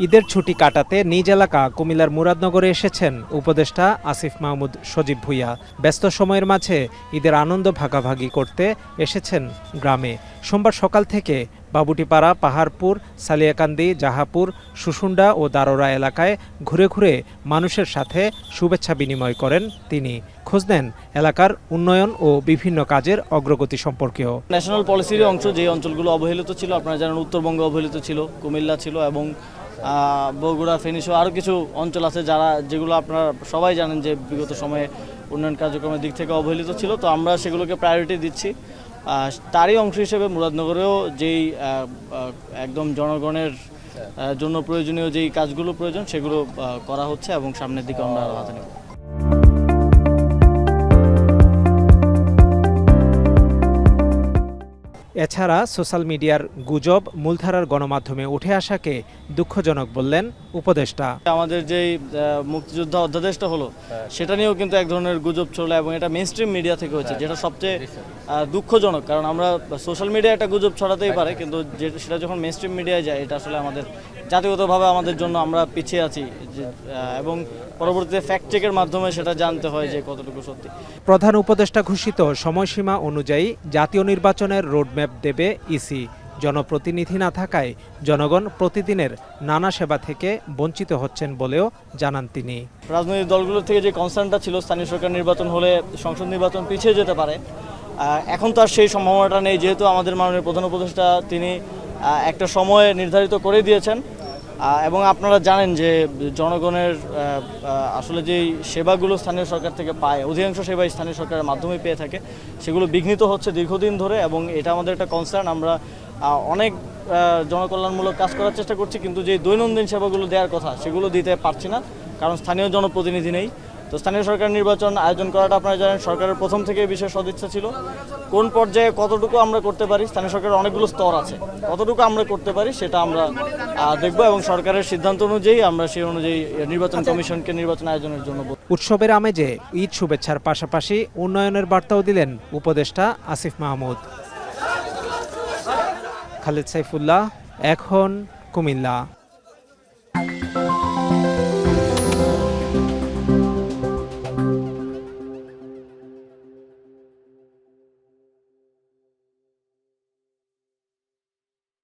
ঈদের ছুটি কাটাতে নিজ এলাকা কুমিল্লার মুরাদনগরে এসেছেন উপদেষ্টা আসিফ মাহমুদ সজীব ভুঁইয়া। ব্যস্ত সময়ের মাঝে ঈদের আনন্দ ভাগাভাগি করতে এসেছেন গ্রামে। সোমবার সকাল থেকে বাবুটিপাড়া, পাহাড়পুর, সালিয়াকান্দি, জাহাপুর, সুসুন্ডা ও দারোরা এলাকায় ঘুরে ঘুরে মানুষের সাথে শুভেচ্ছা বিনিময় করেন তিনি। খোঁজ নেন এলাকার উন্নয়ন ও বিভিন্ন কাজের অগ্রগতি সম্পর্কেও। ন্যাশনাল পলিসির অংশ যে অঞ্চলগুলো অবহেলিত ছিল, আপনারা জানেন উত্তরবঙ্গ অবহেলিত ছিল, কুমিল্লা ছিল এবং বগুড়া, ফেনী সহ আরও কিছু অঞ্চল আছে যেগুলো আপনারা সবাই জানেন যে বিগত সময়ে উন্নয়ন কার্যক্রমের দিক থেকে অবহেলিত ছিল। তো আমরা সেগুলোকে প্রায়োরিটি দিচ্ছি। তারই অংশ হিসেবে মুরাদনগরেও যেই একদম জনগণের জন্য প্রয়োজনীয় যেই কাজগুলো প্রয়োজন সেগুলো করা হচ্ছে এবং সামনের দিকে আমরা আরও হাতে নেব। এছাড়া সোশ্যাল মিডিয়ার গুজব মূলধারার গণমাধ্যমে উঠে আসাকে দুঃখজনক বললেন উপদেষ্টা। আমাদের যেই মুক্তিযোদ্ধা অধ্যাদেশটা হলো সেটা নিয়েও কিন্তু এক ধরনের গুজব চলে এবং এটা মেইনস্ট্রিম মিডিয়া থেকে হয়েছে, যেটা সবচেয়ে দুঃখজনক। কারণ আমরা সোশ্যাল মিডিয়া একটা গুজব ছড়াতেই পারে, কিন্তু সেটা যখন মেইনস্ট্রিম মিডিয়ায় যায় এটা আসলে আমাদের জাতিগতভাবে আমাদের জন্য আমরা পিছিয়ে আছি এবং পরবর্তীতে ফ্যাক্ট চেকের মাধ্যমে সেটা জানতে হয় যে কতটুকু সত্যি। প্রধান উপদেষ্টা ঘোষিত সময়সীমা অনুযায়ী জাতীয় নির্বাচনের রোডম্যাপ দেবে ইসি। জনপ্রতিনিধি না থাকায় জনগণ প্রতিদিনের নানা সেবা থেকে বঞ্চিত হচ্ছেন বলেও জানান তিনি। রাজনৈতিক দলগুলোর থেকে যে কনসার্নটা ছিল স্থানীয় সরকার নির্বাচন হলে সংসদ নির্বাচন পিছিয়ে যেতে পারে, এখন তো আর সেই সম্ভাবনাটা নেই, যেহেতু আমাদের মাননীয় প্রধান উপদেষ্টা তিনি একটা সময় নির্ধারিত করে দিয়েছেন এবং আপনারা জানেন যে জনগণের আসলে যেই সেবাগুলো স্থানীয় সরকার থেকে পায়, অধিকাংশ সেবাই স্থানীয় সরকারের মাধ্যমে পেয়ে থাকে, সেগুলো বিঘ্নিত হচ্ছে দীর্ঘদিন ধরে এবং এটা আমাদের একটা কনসার্ন। আমরা অনেক জনকল্যাণমূলক কাজ করার চেষ্টা করছি, কিন্তু যে দৈনন্দিন সেবাগুলো দেওয়ার কথা সেগুলো দিতে পারছি না, কারণ স্থানীয় জনপ্রতিনিধি নেই। তো স্থানীয় সরকার নির্বাচন আয়োজন করাটা আপনারা জানেন সরকারের প্রথম থেকে বিশেষ সদিচ্ছা ছিল। কোন পর্যায়ে কতটুকু আমরা করতে পারি, স্থানীয় সরকারের অনেকগুলো স্তর আছে, কতটুকু আমরা করতে পারি সেটা আমরা দেখব এবং সরকারের সিদ্ধান্ত অনুযায়ী আমরা সেই অনুযায়ী নির্বাচন কমিশনকে নির্বাচন আয়োজনের জন্য। উৎসবের আমেজে ঈদ শুভেচ্ছার পাশাপাশি উন্নয়নের বার্তাও দিলেন উপদেষ্টা আসিফ মাহমুদ। খালেদ সাইফুল্লাহ, এখন কুমিল্লা।